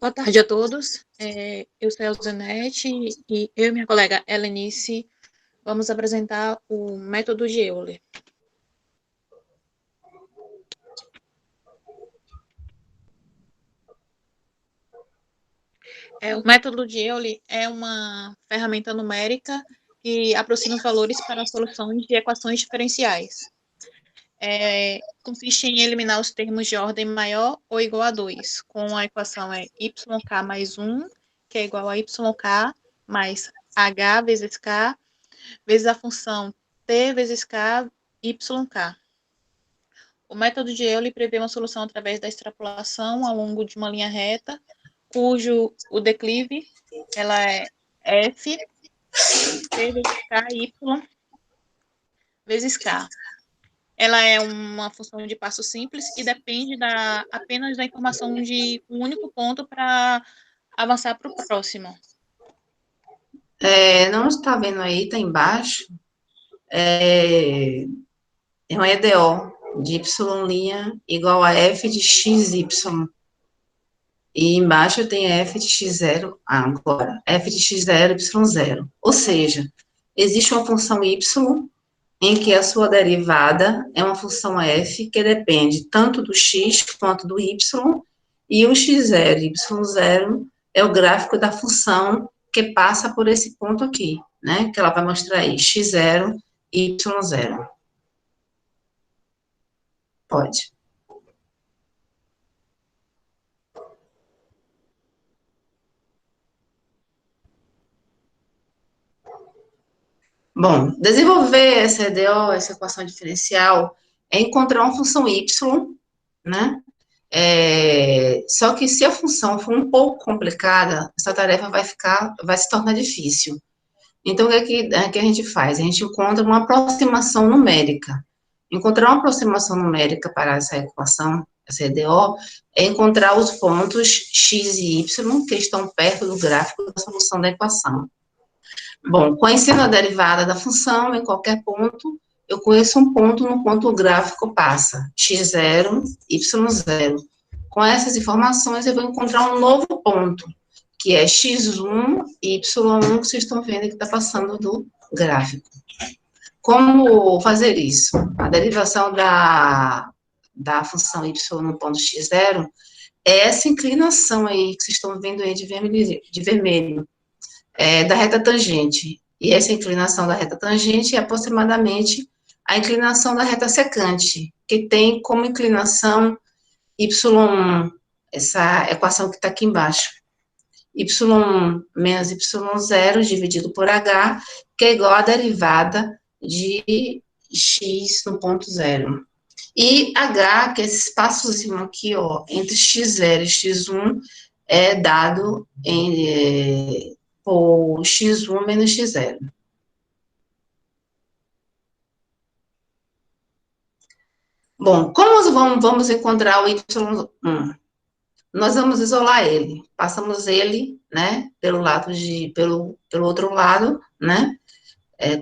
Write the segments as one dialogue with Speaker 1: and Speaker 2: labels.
Speaker 1: Boa tarde a todos. Eu sou a Elzenete e eu e minha colega Helenice vamos apresentar o método de Euler. O método de Euler é uma ferramenta numérica que aproxima os valores para a solução de equações diferenciais. Consiste em eliminar os termos de ordem maior ou igual a 2, com a equação yk mais 1, que é igual a yk mais h vezes k, vezes a função t vezes k, yk. O método de Euler prevê uma solução através da extrapolação ao longo de uma linha reta, cujo o declive ela é f, t vezes k, y vezes k. Ela é uma função de passo simples e depende apenas da informação de um único ponto para avançar para o próximo.
Speaker 2: Não está vendo aí, está embaixo, é um EDO de y' igual a f de xy. E embaixo tem f de x0, agora, f de x0, y0. Ou seja, existe uma função y em que a sua derivada é uma função f que depende tanto do x quanto do y, e o x0 e y0 é o gráfico da função que passa por esse ponto aqui, né? Que ela vai mostrar aí, x0 e y0. Pode. Bom, desenvolver essa EDO, essa equação diferencial, é encontrar uma função y, né? Só que se a função for um pouco complicada, essa tarefa vai se tornar difícil. Então, o que a gente faz? A gente encontra uma aproximação numérica. Encontrar uma aproximação numérica para essa equação, essa EDO, é encontrar os pontos x e y que estão perto do gráfico da solução da equação. Bom, conhecendo a derivada da função, em qualquer ponto, eu conheço um ponto no ponto o gráfico passa, x0, y0. Com essas informações, eu vou encontrar um novo ponto, que é x1, y1, que vocês estão vendo que está passando do gráfico. Como fazer isso? A derivação da função y no ponto x0 é essa inclinação aí que vocês estão vendo aí de vermelho, da reta tangente. E essa inclinação da reta tangente é aproximadamente a inclinação da reta secante, que tem como inclinação y1, essa equação que está aqui embaixo. Y1 menos y0 dividido por h, que é igual à derivada de x no ponto zero. E h, que é esse espaçozinho aqui, ó, entre x0 e x1, é dado por x1 menos x0. Bom, como vamos encontrar o y1? Nós vamos isolar ele. Passamos ele, né, pelo outro lado, né,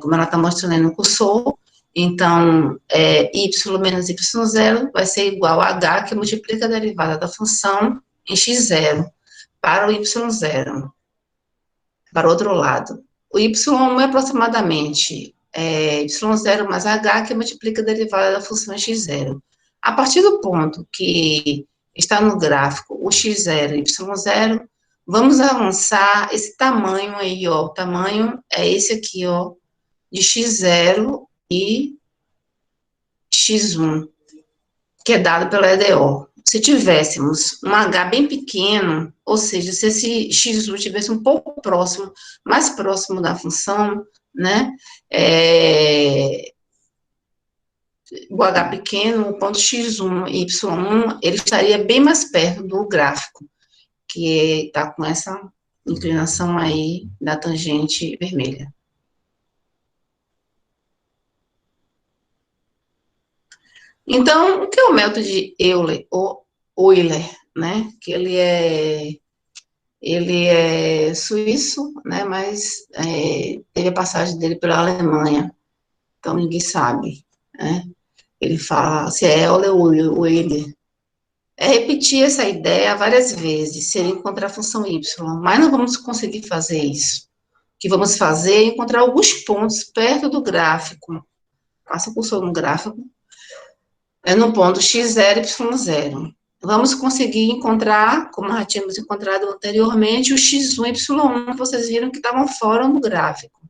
Speaker 2: como ela está mostrando aí no cursor. Então, y menos y0 vai ser igual a h, que multiplica a derivada da função em x0 para o y0. Para o outro lado. O y1 é aproximadamente y0 mais h, que multiplica a derivada da função em x0. A partir do ponto que está no gráfico o x0 e y0, vamos avançar esse tamanho aí, ó, o tamanho é esse aqui, ó, de x0 e x1, que é dado pela EDO. Se tivéssemos um h bem pequeno, ou seja, se esse x1 estivesse um pouco próximo, mais próximo da função, né, o h pequeno, o ponto x1 e y1, ele estaria bem mais perto do gráfico, que está com essa inclinação aí da tangente vermelha. Então, o que é o método de Euler, ou Euler, né, que ele é suíço, né, mas teve a passagem dele pela Alemanha, então ninguém sabe, né, ele fala se é Euler ou Euler. é repetir essa ideia várias vezes, seria encontrar a função y, mas não vamos conseguir fazer isso. O que vamos fazer é encontrar alguns pontos perto do gráfico. Passa o cursor no gráfico. É no ponto x0, y0. Vamos conseguir encontrar, como já tínhamos encontrado anteriormente, o x1 e y1, que vocês viram que estavam fora do gráfico.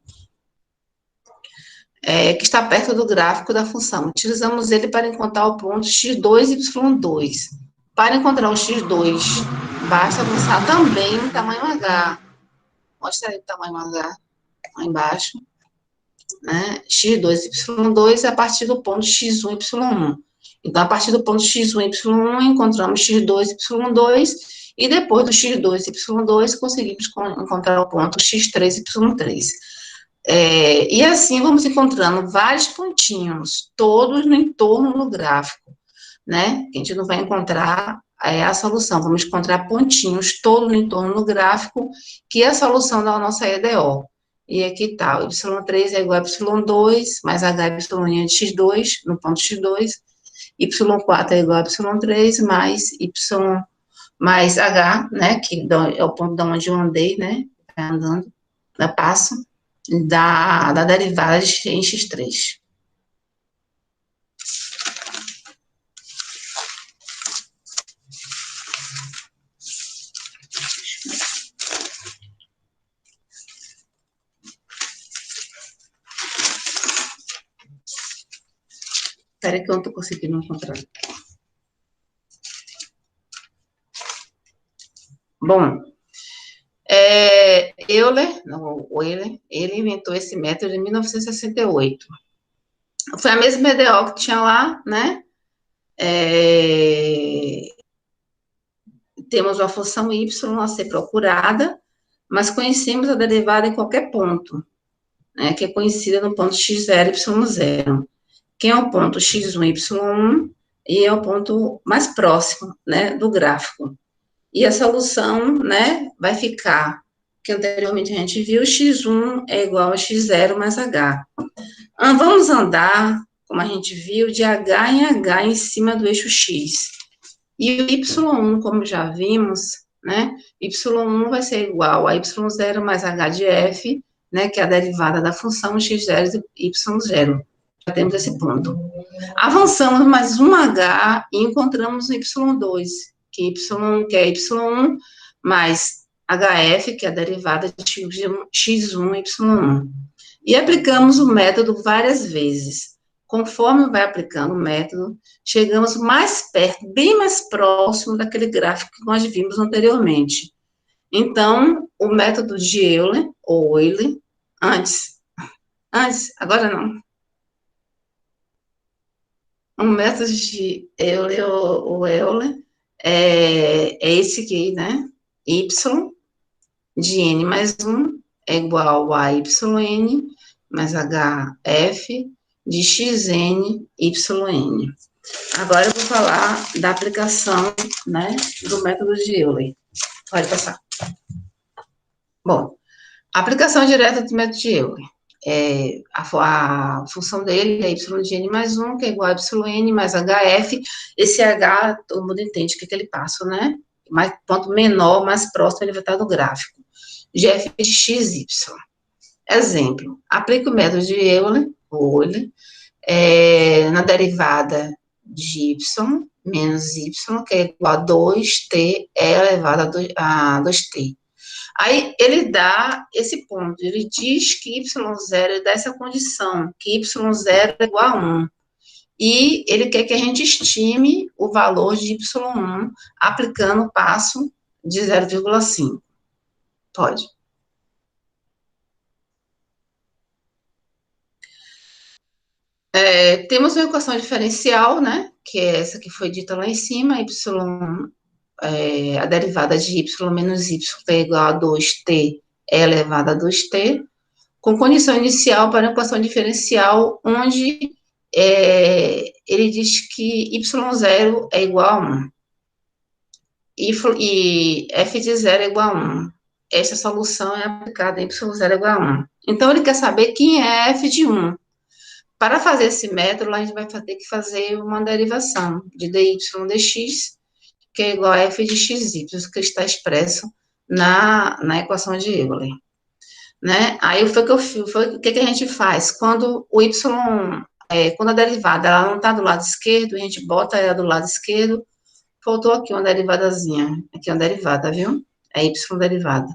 Speaker 2: Que está perto do gráfico da função. Utilizamos ele para encontrar o ponto x2 e y2. Para encontrar o x2, basta avançar também no tamanho h. Mostra aí o tamanho h, lá embaixo. Né? X2 e y2 é a partir do ponto x1 e y1. Então, a partir do ponto x1 e y1, encontramos x2 e y2, e depois do x2 e y2, conseguimos encontrar o ponto x3 e y3. E assim vamos encontrando vários pontinhos, todos no entorno do gráfico, né? A gente não vai encontrar a solução, vamos encontrar pontinhos todos no entorno do gráfico, que é a solução da nossa EDO. E aqui está, o y3 é igual a y2, mais hy de x2, no ponto x2, y4 é igual a y3, mais h, né, que é o ponto de onde eu andei, né, andando, da passo, da derivada em x3. Espera que eu não estou conseguindo encontrar. Bom, Euler, ele inventou esse método em 1968. Foi a mesma EDO que tinha lá, né? Temos uma função y a ser procurada, mas conhecemos a derivada em qualquer ponto, né? Que é conhecida no ponto x0, y0. Que é o ponto x1, y1, e é o ponto mais próximo, né, do gráfico. E a solução, né, vai ficar, que anteriormente a gente viu, x1 é igual a x0 mais h. Vamos andar, como a gente viu, de h em h em cima do eixo x. E o y1, como já vimos, né, y1 vai ser igual a y0 mais h de f, né, que é a derivada da função x0 e y0. Já temos esse ponto. Avançamos mais um h e encontramos o y2, que é y1 mais hf, que é a derivada de x1 e y1. E aplicamos o método várias vezes. Conforme vai aplicando o método, chegamos mais perto, bem mais próximo daquele gráfico que nós vimos anteriormente. Então, o método de Euler, ou Euler, agora não. O método de Euler, ou Euler, é esse aqui, né? Y de n mais 1 é igual a yn mais hf de xn, yn. Agora eu vou falar da aplicação, né, do método de Euler. Pode passar. Bom, a aplicação direta do método de Euler. A função dele é y de n mais 1, que é igual a yn mais hf. Esse h, todo mundo entende o que ele passa, né? Mais, quanto menor, mais próximo ele vai estar do gráfico. Gf de xy. Exemplo, aplica o método de Euler, na derivada de y menos y, que é igual a 2t elevado a 2t. Aí, ele dá esse ponto, ele diz que y0 dá essa condição, que y0 é igual a 1. E ele quer que a gente estime o valor de y1 aplicando o passo de 0,5. Pode. Temos uma equação diferencial, né, que é essa que foi dita lá em cima, a derivada de y menos y é igual a 2t elevado a 2t, com condição inicial para a equação diferencial, onde ele diz que y0 é igual a 1, e f de 0 é igual a 1. Essa solução é aplicada em y0 é igual a 1. Então, ele quer saber quem é f de 1. Para fazer esse método, a gente vai ter que fazer uma derivação de dy dx, que é igual a f de xy, que está expresso na equação de Euler, né? Aí foi o que a gente faz? Quando o y, quando a derivada ela não está do lado esquerdo, a gente bota ela do lado esquerdo, faltou aqui uma derivadazinha, aqui uma derivada, viu? É y derivada,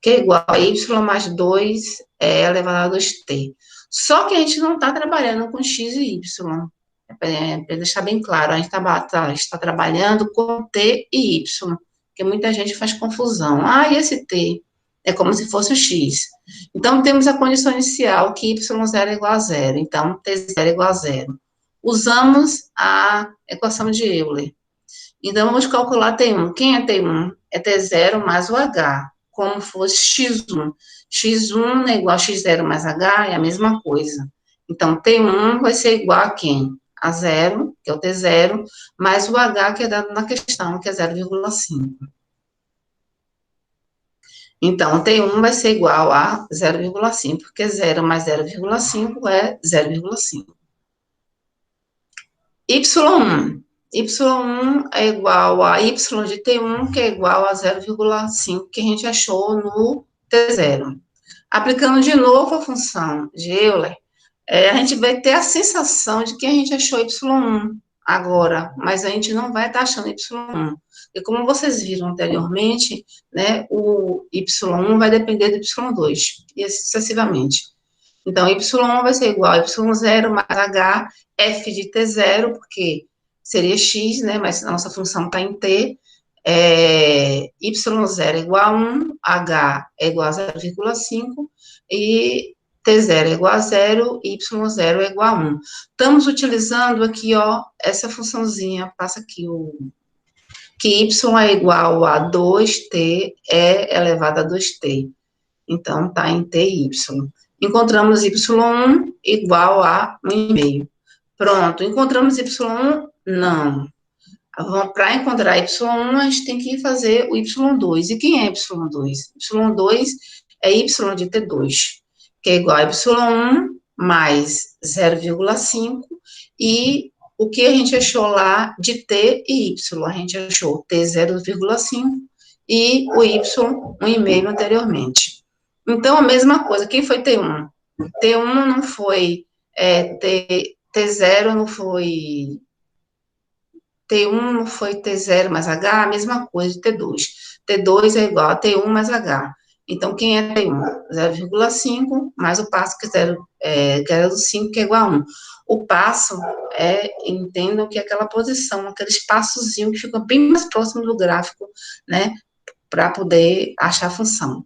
Speaker 2: que é igual a y mais 2 elevado a 2t. Só que a gente não está trabalhando com x e y, para deixar bem claro, a gente está trabalhando com t e y, porque muita gente faz confusão. Ah, e esse t? É como se fosse o x. Então, temos a condição inicial que y0 é igual a zero, então t0 é igual a zero. Usamos a equação de Euler. Então, vamos calcular T1. Quem é T1? É T0 mais o H, como fosse X1. X1 é igual a X0 mais H, é a mesma coisa. Então, T1 vai ser igual a quem? A zero, que é o T0, mais o H, que é dado na questão, que é 0,5. Então, T1 vai ser igual a 0,5, porque 0 mais 0,5 é 0,5. Y1. Y1 é igual a y de T1, que é igual a 0,5, que a gente achou no T0. Aplicando de novo a função de Euler, a gente vai ter a sensação de que a gente achou Y1 agora, mas a gente não vai estar achando Y1. E como vocês viram anteriormente, né, o Y1 vai depender do Y2, e assim sucessivamente. Então, Y1 vai ser igual a Y0 mais H, F de T0, porque seria X, né, mas a nossa função está em T, Y0 é igual a 1, H é igual a 0,5, e T0 é igual a 0, Y0 é igual a 1. Estamos utilizando aqui, ó, essa funçãozinha, passa aqui que Y é igual a 2T, elevado a 2T. Então, está em TY. Encontramos Y1 igual a 1,5. Pronto, encontramos Y1? Não. Para encontrar Y1, a gente tem que fazer o Y2. E quem é Y2? Y2 é Y de T2, que é igual a Y1 mais 0,5, e o que a gente achou lá de T e Y? A gente achou T 0,5 e o Y 1,5 anteriormente. Então, a mesma coisa, quem foi T1? T1 não foi, T0 não foi, T1 não foi T0 mais H, a mesma coisa de T2. T2 é igual a T1 mais H. Então, quem é T1? 0,5 mais o passo que é 0,5, que é igual a 1. O passo entendam que é aquela posição, aquele espaçozinho que fica bem mais próximo do gráfico, né, para poder achar a função.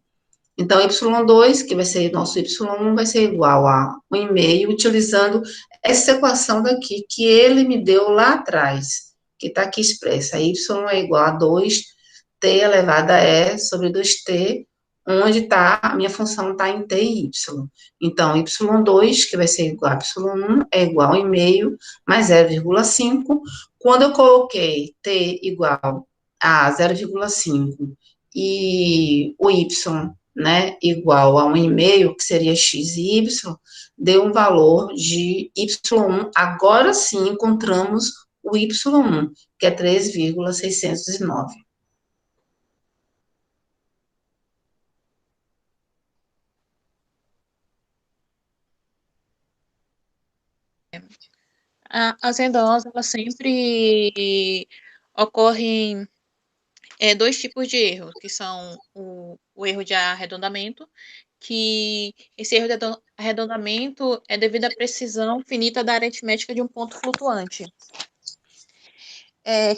Speaker 2: Então, Y2, que vai ser nosso Y1, vai ser igual a 1,5, utilizando essa equação daqui, que ele me deu lá atrás, que está aqui expressa. Y é igual a 2T elevado a E sobre 2T, onde está, a minha função está em T e Y. Então, Y2, que vai ser igual a Y1, é igual a 1,5 mais 0,5. Quando eu coloquei T igual a 0,5 e o Y, né, igual a 1,5, que seria x e y, deu um valor de y1. Agora sim encontramos o y1, que é 3,609.
Speaker 1: As redondezas, elas sempre ocorrem dois tipos de erro, que são o erro de arredondamento, que esse erro de arredondamento é devido à precisão finita da aritmética de um ponto flutuante,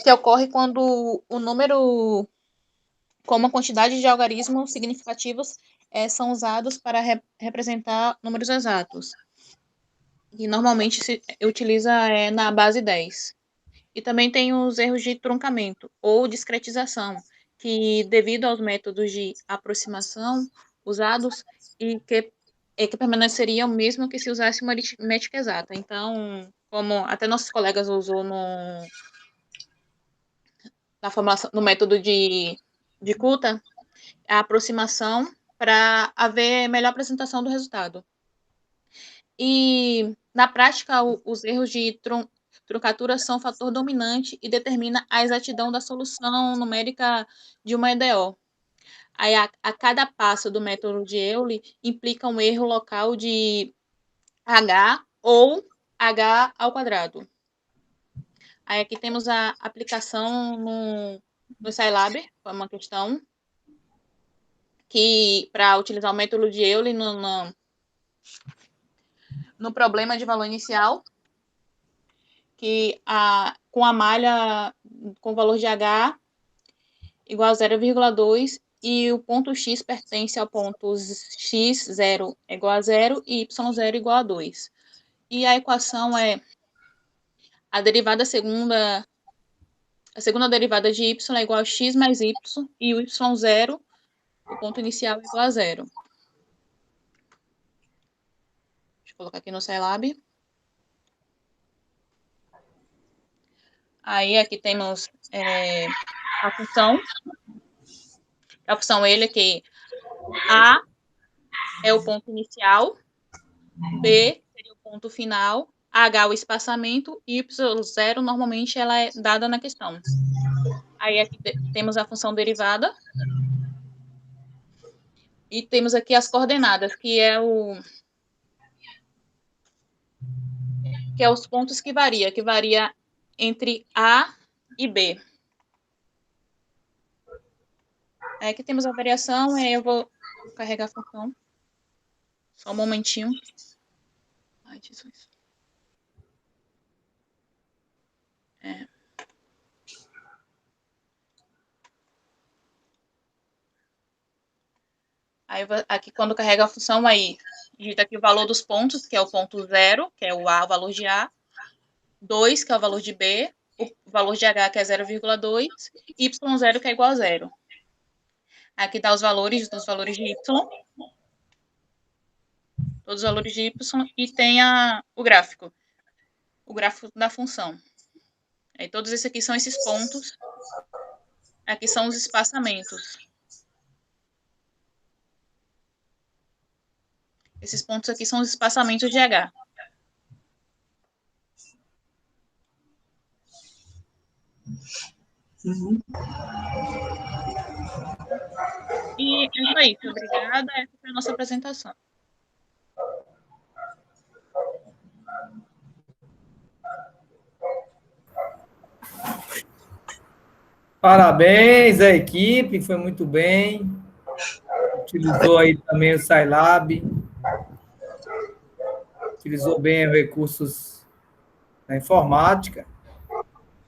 Speaker 1: que ocorre quando o número, como a quantidade de algarismos significativos são usados para representar números exatos, e normalmente se utiliza na base 10. E também tem os erros de truncamento ou discretização, que devido aos métodos de aproximação usados e que permaneceriam mesmo que se usasse uma aritmética exata. Então, como até nossos colegas usou na formulação, no método de Coulter, a aproximação para haver melhor apresentação do resultado. E, na prática, os erros Truncatura são um fator dominante e determina a exatidão da solução numérica de uma EDO. Aí, a cada passo do método de Euler implica um erro local de H ou H ao quadrado. Aí aqui temos a aplicação no Scilab, foi uma questão que, para utilizar o método de Euler no problema de valor inicial, que com a malha com valor de H igual a 0,2 e o ponto X pertence ao ponto X0 é igual a 0 e Y0 igual a 2. E a equação é a segunda derivada de y é igual a x mais y e o y0, o ponto inicial, é igual a 0. Deixa eu colocar aqui no Scilab. Aí aqui temos a função. A função ele que A é o ponto inicial, B seria o ponto final, H o espaçamento e y0 normalmente ela é dada na questão. Aí aqui temos a função derivada. E temos aqui as coordenadas, que é os pontos que varia entre A e B. Aqui temos a variação, eu vou carregar a função. Só um momentinho. Ai, Jesus. Aí, aqui, quando carrega a função, aí digita aqui o valor dos pontos, que é o ponto 0, que é o A, o valor de A. 2, que é o valor de B. O valor de H, que é 0,2. Y0, que é igual a 0. Aqui dá os valores dos valores de Y. Todos os valores de Y. E tem o gráfico. O gráfico da função. Aí, todos esses aqui são esses pontos. Aqui são os espaçamentos. Esses pontos aqui são os espaçamentos de H.
Speaker 2: Uhum.
Speaker 1: E é isso aí. Obrigada. Essa foi a nossa apresentação.
Speaker 3: Parabéns à equipe, foi muito bem. Utilizou aí também o Scilab. Utilizou bem os recursos da informática.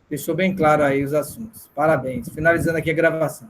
Speaker 3: Deixou bem claro aí os assuntos. Parabéns. Finalizando aqui a gravação.